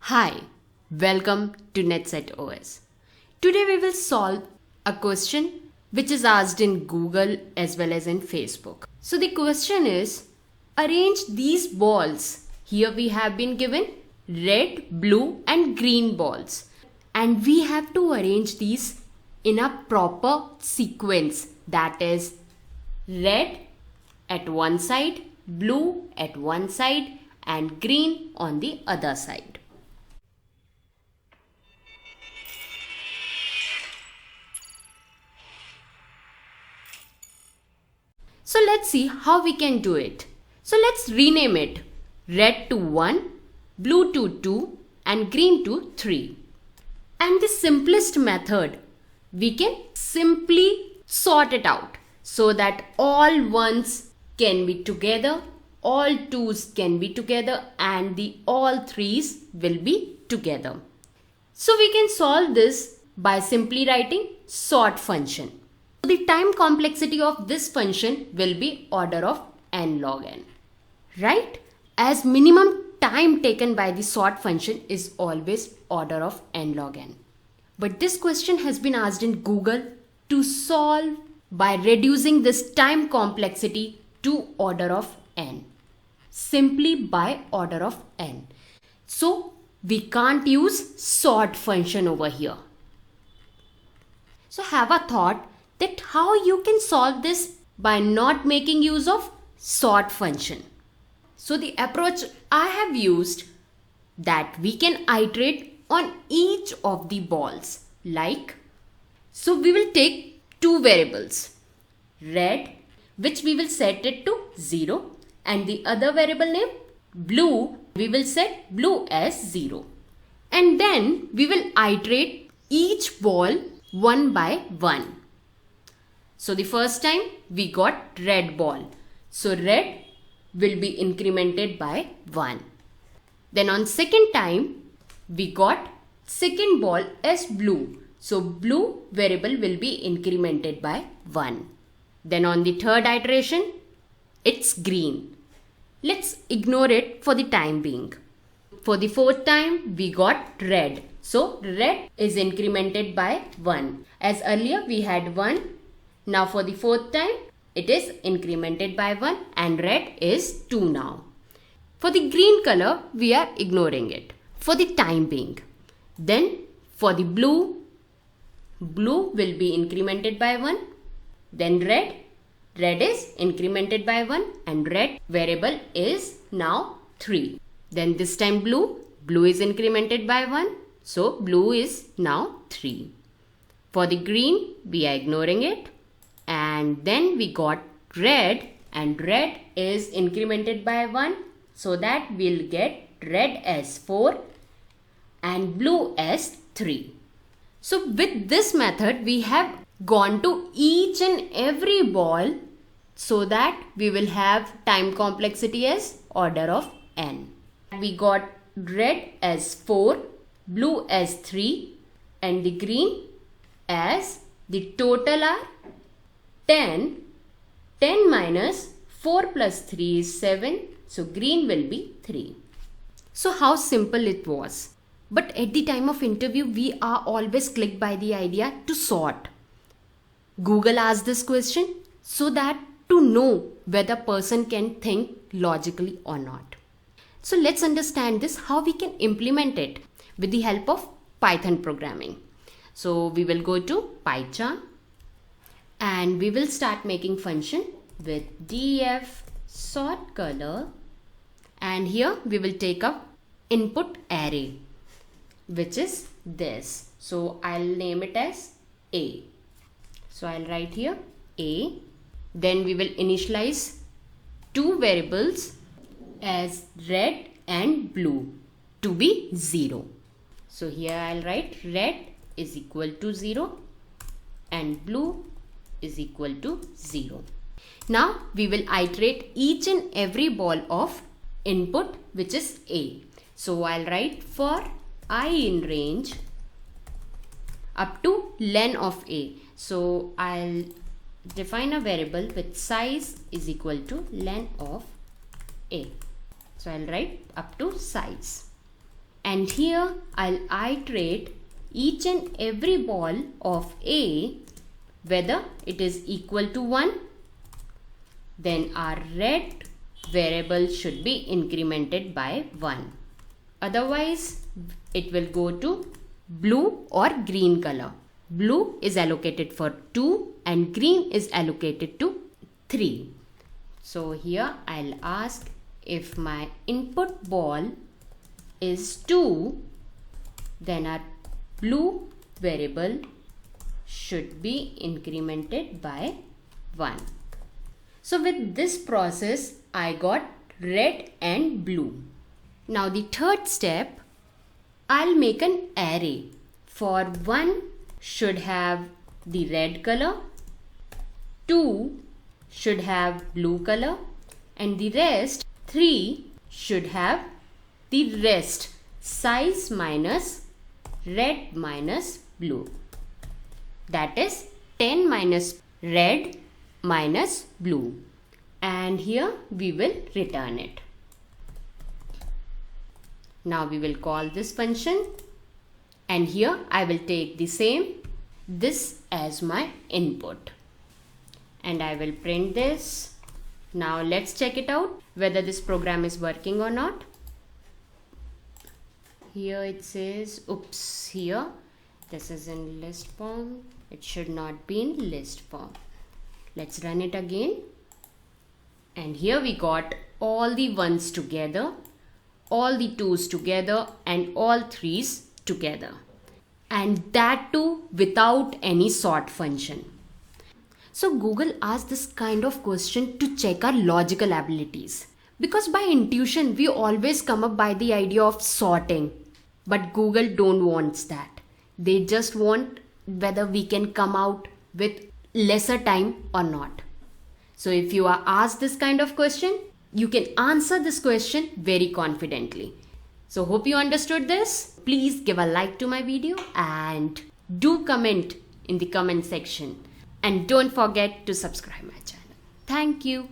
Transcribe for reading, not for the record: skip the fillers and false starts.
Hi, welcome to NetSet OS. Today we will solve a question which is asked in Google as well as in Facebook. So the question is, arrange these balls. Here we have been given red, blue and green balls. And we have to arrange these in a proper sequence, that is red at one side, blue at one side and green on the other side. So let's see how we can do it. So let's rename it red to 1, blue to 2 and green to 3. And the simplest method, we can simply sort it out so that all ones can be together, all twos can be together and the all threes will be together. So we can solve this by simply writing sort function. The time complexity of this function will be order of n log n, right? As minimum time taken by the sort function is always order of n log n. But this question has been asked in Google to solve by reducing this time complexity to order of n, simply by order of n. So we can't use sort function over here. So have a thought that how you can solve this by not making use of sort function. So the approach I have used, that we can iterate on each of the balls, like, so we will take two variables, red, which we will set it to 0, and the other variable name blue, we will set blue as 0. And then we will iterate each ball one by one. So the first time we got red ball. So red will be incremented by 1. Then on second time we got second ball as blue. So blue variable will be incremented by 1. Then on the third iteration it's green. Let's ignore it for the time being. For the fourth time we got red. So red is incremented by 1. As earlier we had 1. Now for the fourth time, it is incremented by 1 and red is 2 now. For the green color, we are ignoring it for the time being. Then for the blue will be incremented by 1. Then red is incremented by 1 and red variable is now 3. Then this time blue is incremented by 1. So blue is now 3. For the green, we are ignoring it. And then we got red and red is incremented by 1, so that we'll get red as 4 and blue as 3. So with this method we have gone to each and every ball so that we will have time complexity as order of n. We got red as 4, blue as 3 and the green as the total are 10 minus 4 plus 3 is 7. So green will be 3. So how simple it was. But at the time of interview, we are always clicked by the idea to sort. Google asked this question so that to know whether person can think logically or not. So let's understand this, how we can implement it with the help of Python programming. So we will go to PyCharm. And we will start making function with df sort color, and here we will take up input array, which is this. So I'll name it as A. So I'll write here A. Then we will initialize two variables as red and blue to be 0. So here I'll write red is equal to 0 and blue is equal to 0. Now we will iterate each and every ball of input, which is A. So I'll write for I in range up to len of A. So I'll define a variable with size is equal to len of A. So I'll write up to size. And here I'll iterate each and every ball of A whether it is equal to 1. Then our red variable should be incremented by 1. Otherwise, it will go to blue or green color. Blue is allocated for 2 and green is allocated to 3. So here I'll ask if my input ball is 2, then our blue variable should be incremented by 1. So with this process, I got red and blue. Now the third step, I'll make an array. For 1 should have the red color, 2 should have blue color, and the rest 3 should have the rest size minus red minus blue. That is 10 minus red minus blue. And here we will return it. Now we will call this function, and here I will take the same this as my input, and I will print this. Now let's check it out whether this program is working or not. Here it says, oops, here this is in list form. It should not be in list form. Let's run it again. And here we got all the 1s together, all the 2s together, and all 3s together. And that too without any sort function. So Google asked this kind of question to check our logical abilities. Because by intuition, we always come up by the idea of sorting. But Google don't want that. They just want whether we can come out with lesser time or not. So if you are asked this kind of question, you can answer this question very confidently. So hope you understood this. Please give a like to my video and do comment in the comment section. And don't forget to subscribe my channel. Thank you.